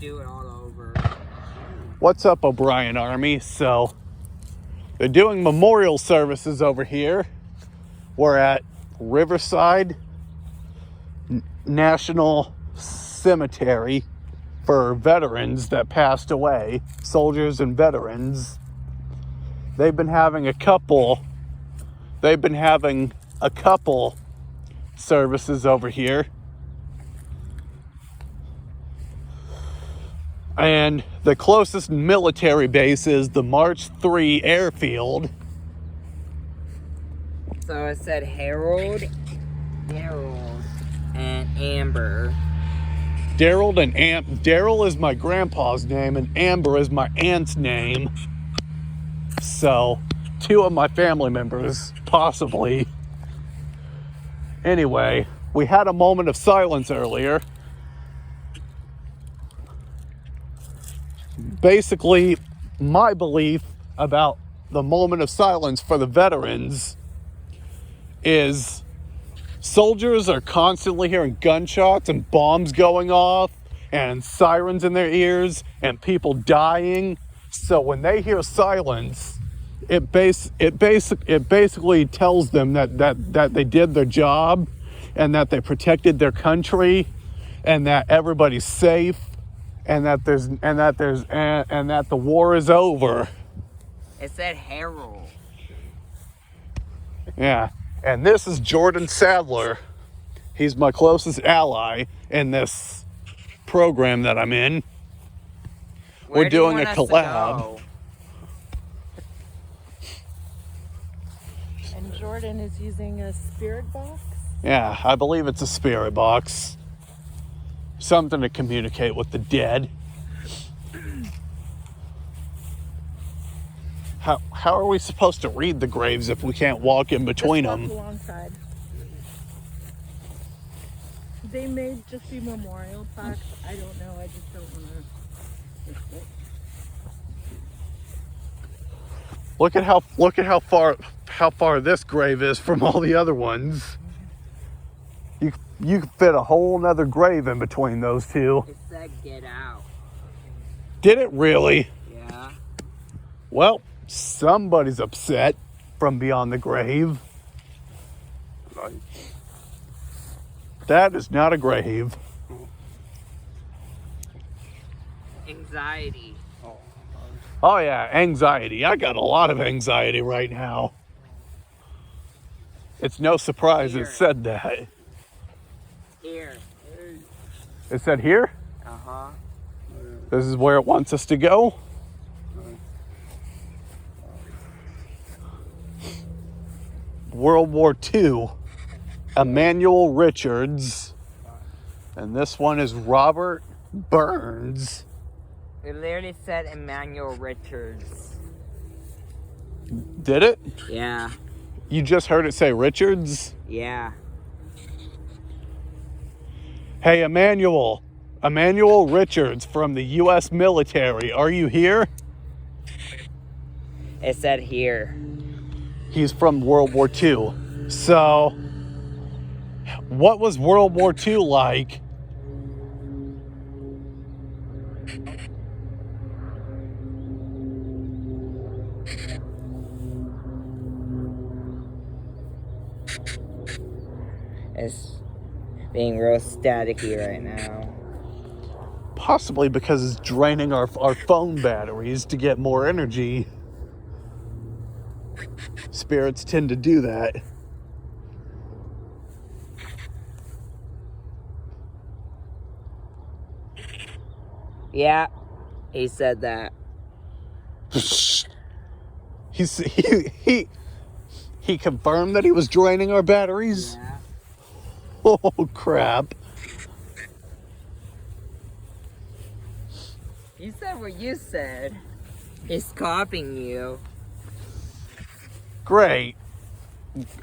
Do it all over. What's up, O'Brien Army? So, they're doing memorial services over here. We're at Riverside National Cemetery for veterans that passed away, soldiers and veterans. They've been having a couple services over here. And the closest military base is the March 3 airfield. So it said Harold, and Amber. Daryl is my grandpa's name, and Amber is my aunt's name. So, two of my family members, possibly. Anyway, we had a moment of silence earlier. Basically, my belief about the moment of silence for the veterans is soldiers are constantly hearing gunshots and bombs going off and sirens in their ears and people dying. So when they hear silence, it basically tells them that they did their job and that they protected their country and that everybody's safe and that the war is over. It said Harold. Yeah. And this is Jordan Sadler. He's my closest ally in this program that I'm in. We're doing a collab. And Jordan is using a spirit box? Yeah, I believe it's a spirit box. Something to communicate with the dead. How are we supposed to read the graves if we can't walk in between them? Just walk alongside. They may just be memorial plaques. I don't know. I just don't want to. Look at how far this grave is from all the other ones. You could fit a whole nother grave in between those two. It said get out. Did it really? Yeah. Well, somebody's upset from beyond the grave. That is not a grave. Anxiety. Oh yeah, anxiety. I got a lot of anxiety right now. It's no surprise it said that. Here. It said here? Uh-huh. This is where it wants us to go? World War II. Emmanuel Richards. And this one is Robert Burns. It literally said Emmanuel Richards. Did it? Yeah. You just heard it say Richards? Yeah. Hey, Emmanuel Richards from the U.S. military. Are you here? It said here. He's from World War II. So, what was World War II like? It's being real staticky right now. Possibly because it's draining our phone batteries to get more energy. Spirits tend to do that. Yeah, he said that. He confirmed that he was draining our batteries? Yeah. Oh, crap. You said what you said. He's copying you. Great.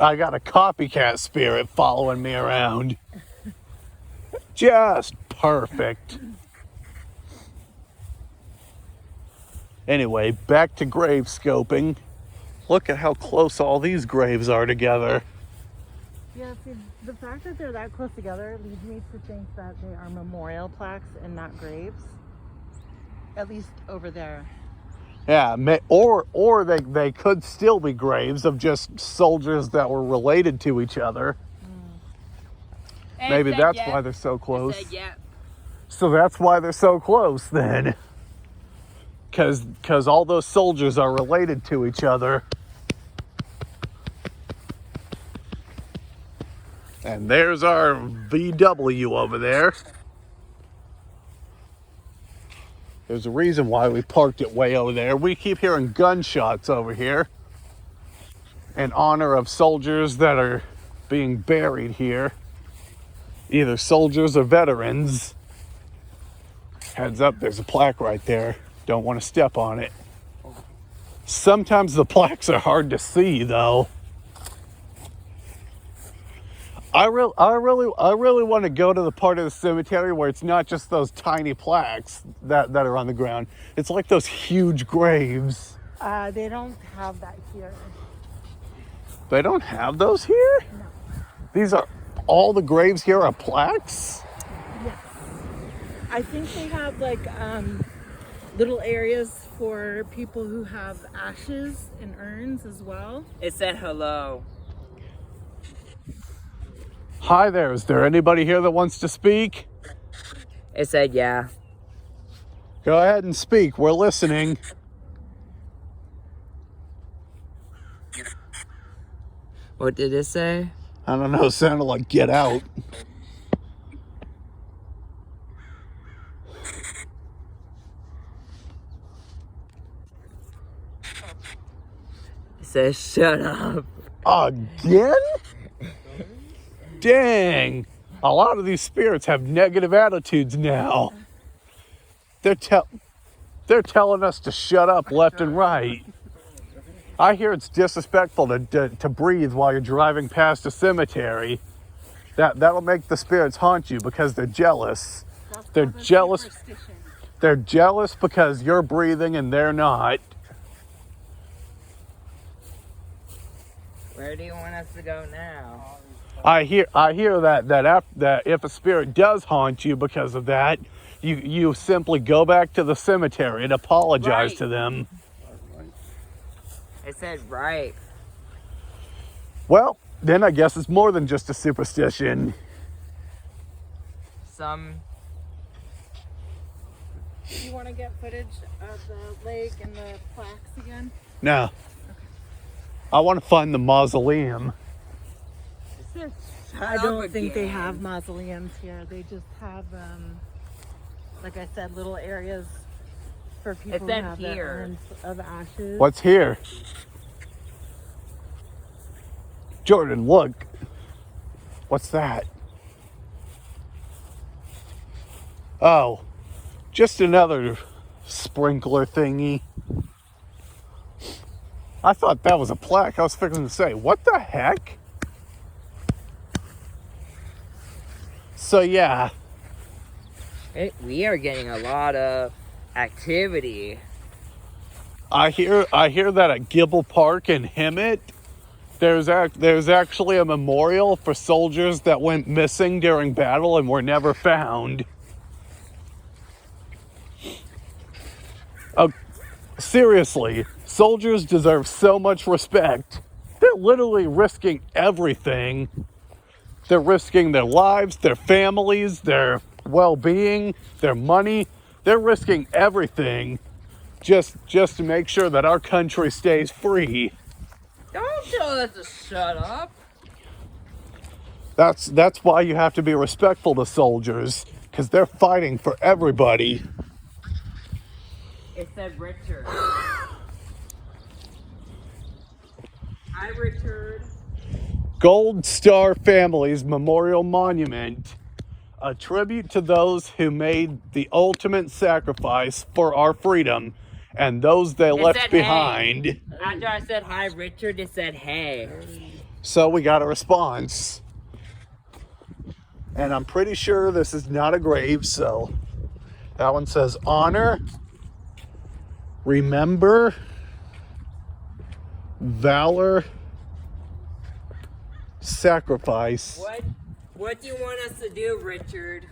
I got a copycat spirit following me around. Just perfect. Anyway, back to grave scoping. Look at how close all these graves are together. Yeah, see, the fact that they're that close together leads me to think that they are memorial plaques and not graves. At least over there. Yeah, or they could still be graves of just soldiers that were related to each other. Maybe that's why they're so close. So that's why they're so close then. Because all those soldiers are related to each other. And there's our VW over there. There's a reason why we parked it way over there. We keep hearing gunshots over here in honor of soldiers that are being buried here. Either soldiers or veterans. Heads up, there's a plaque right there. Don't want to step on it. Sometimes the plaques are hard to see, though. I really want to go to the part of the cemetery where it's not just those tiny plaques that are on the ground. It's like those huge graves. They don't have that here. They don't have those here? No. These are, all the graves here are plaques? Yes. I think they have like little areas for people who have ashes in urns as well. It said hello. Hi there, is there anybody here that wants to speak? It said yeah. Go ahead and speak, we're listening. What did it say? I don't know, it sounded like get out. It says shut up. Again? Dang. A lot of these spirits have negative attitudes now. They're telling us to shut up left and right. I hear it's disrespectful to breathe while you're driving past a cemetery. That'll make the spirits haunt you because they're jealous. They're jealous. They're jealous because you're breathing and they're not. Where do you want us to go now? I hear that if a spirit does haunt you because of that, you simply go back to the cemetery and apologize to them. It said right. Well, then I guess it's more than just a superstition. Do you want to get footage of the lake and the plaques again? No. Okay. I want to find the mausoleum. I don't think they have mausoleums here. They just have, like I said, little areas for people who have their urns of ashes. What's here? Jordan, look. What's that? Oh, just another sprinkler thingy. I thought that was a plaque. I was fixing to say, what the heck? So yeah. We are getting a lot of activity. I hear that at Gibble Park in Hemet, there's actually a memorial for soldiers that went missing during battle and were never found. Seriously, soldiers deserve so much respect. They're literally risking everything. They're risking their lives, their families, their well-being, their money. They're risking everything just to make sure that our country stays free. Don't tell us to shut up. That's why you have to be respectful to soldiers, because they're fighting for everybody. It said Richard. Hi, Richard. Gold Star Families Memorial Monument, a tribute to those who made the ultimate sacrifice for our freedom and those they left behind. Hey. After I said hi, Richard, it said hey. So we got a response. And I'm pretty sure this is not a grave, so that one says honor, remember, valor, sacrifice. What do you want us to do, Richard?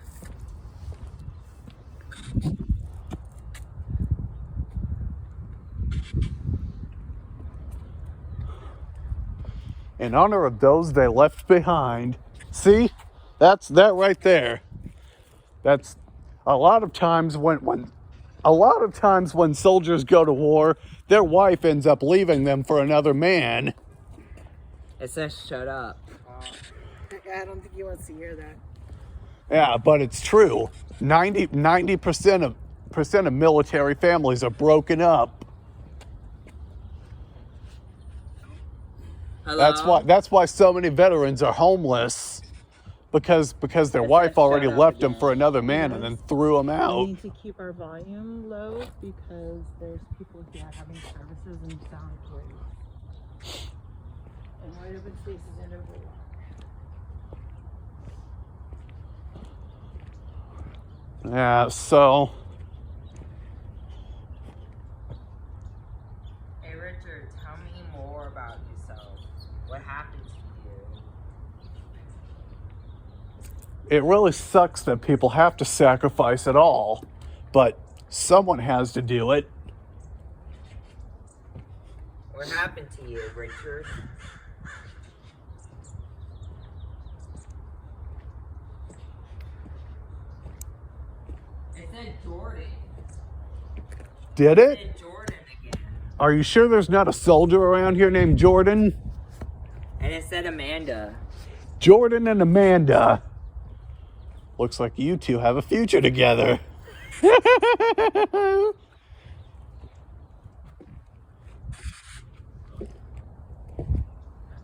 in honor of those they left behind. See? That's that right there. That's a lot of times when soldiers go to war, their wife ends up leaving them for another man. It says shut up. I don't think he wants to hear that. Yeah, but it's true. 90% of military families are broken up. Hello? That's why so many veterans are homeless. Because their wife already left them for another man and then threw them We out. need to keep our volume low because there's people here having services and sound great. And wide open spaces and overlap. Yeah, so Hey Richard, tell me more about yourself. What happened to you? it really sucks that people have to sacrifice it all, but someone has to do it. What happened to you, Richard? It said Jordan. Did It it? said Jordan again. Are you sure there's not a soldier around here named Jordan? And it said Amanda. Jordan and Amanda. Looks like you two have a future together.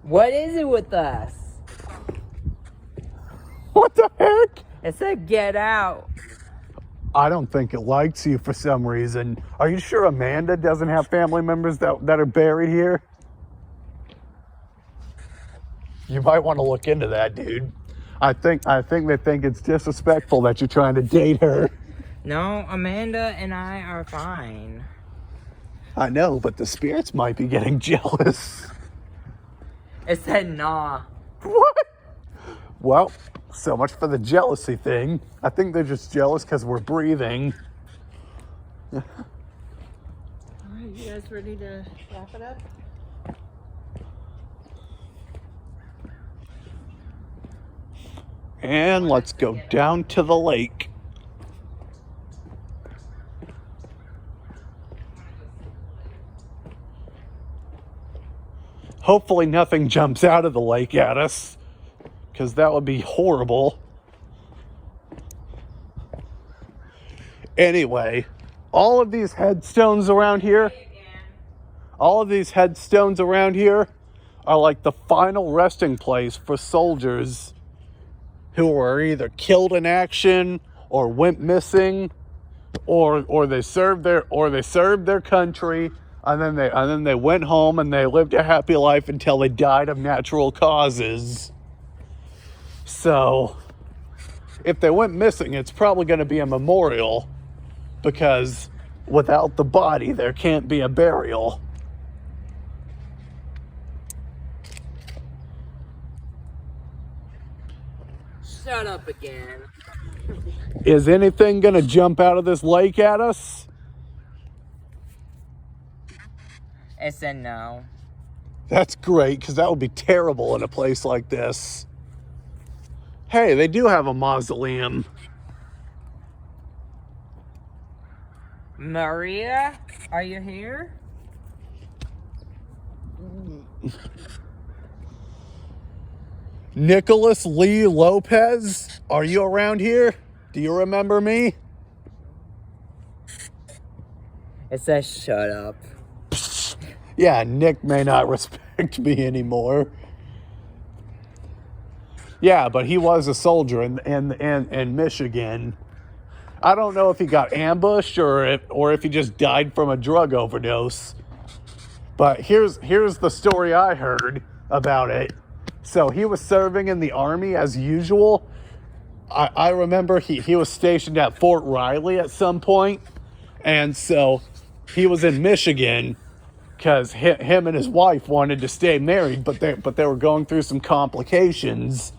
What is it with us? What the heck? It said get out. I don't think it likes you for some reason. Are you sure Amanda doesn't have family members that are buried here? You might want to look into that, dude. I think they think it's disrespectful that you're trying to date her. No, Amanda and I are fine. I know, but the spirits might be getting jealous. It said nah. What? Well, so much for the jealousy thing. I think they're just jealous because we're breathing. All right, you guys ready to wrap it up? And let's go down to the lake. Hopefully nothing jumps out of the lake at us, because that would be horrible. Anyway, all of these headstones around here are like the final resting place for soldiers who were either killed in action or went missing, or they served their country, and then they went home and they lived a happy life until they died of natural causes. So if they went missing, it's probably going to be a memorial, because without the body there can't be a burial. Shut up again. Is anything going to jump out of this lake at us? It said no. That's great, because that would be terrible in a place like this. Hey, they do have a mausoleum. Maria, are you here? Nicholas Lee Lopez, are you around here? Do you remember me? It says shut up. Yeah, Nick may not respect me anymore. Yeah, but he was a soldier in Michigan. I don't know if he got ambushed or if he just died from a drug overdose. But here's the story I heard about it. So he was serving in the Army as usual. I remember he was stationed at Fort Riley at some point. And so he was in Michigan because him and his wife wanted to stay married, but they were going through some complications.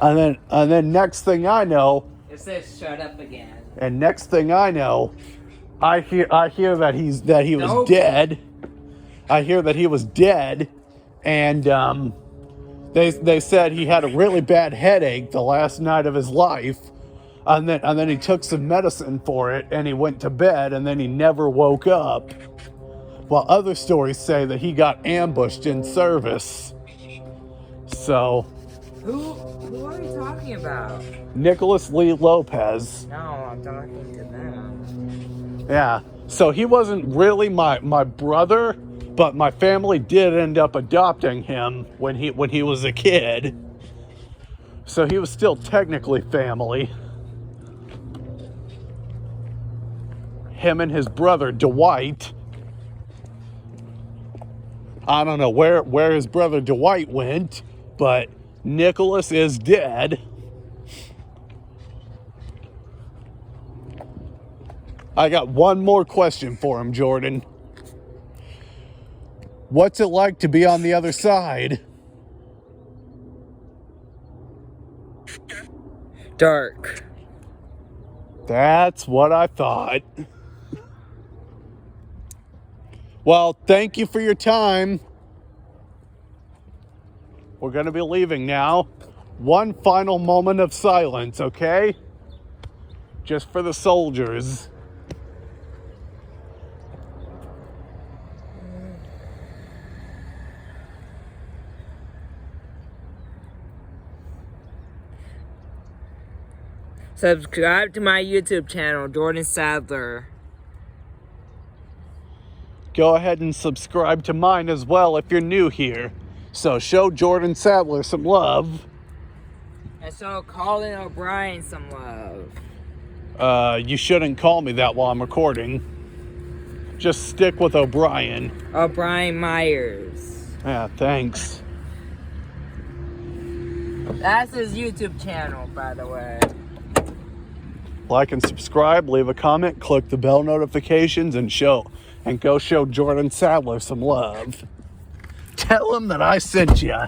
And then next thing I know, It says shut up again. and next thing I know, I hear that he was Nope. dead. I hear that he was dead, and They said he had a really bad headache the last night of his life, and then he took some medicine for it, and he went to bed, and then he never woke up. While other stories say that he got ambushed in service. So, Who are you talking about? Nicholas Lee Lopez. No, I'm talking to them. Yeah. So he wasn't really my brother, but my family did end up adopting him when he was a kid. So he was still technically family. Him and his brother Dwight. I don't know where his brother Dwight went, but Nicholas is dead. I got one more question for him, Jordan. What's it like to be on the other side? Dark. That's what I thought. Well, thank you for your time. We're going to be leaving now. One final moment of silence, okay? Just for the soldiers. Subscribe to my YouTube channel, Jordan Sadler. Go ahead and subscribe to mine as well if you're new here. So show Jordan Sadler some love. And show Colin O'Brien some love. You shouldn't call me that while I'm recording. Just stick with O'Brien. O'Brien Myers. Yeah, thanks. That's his YouTube channel, by the way. Like and subscribe, leave a comment, click the bell notifications, and go show Jordan Sadler some love. Tell him that I sent ya.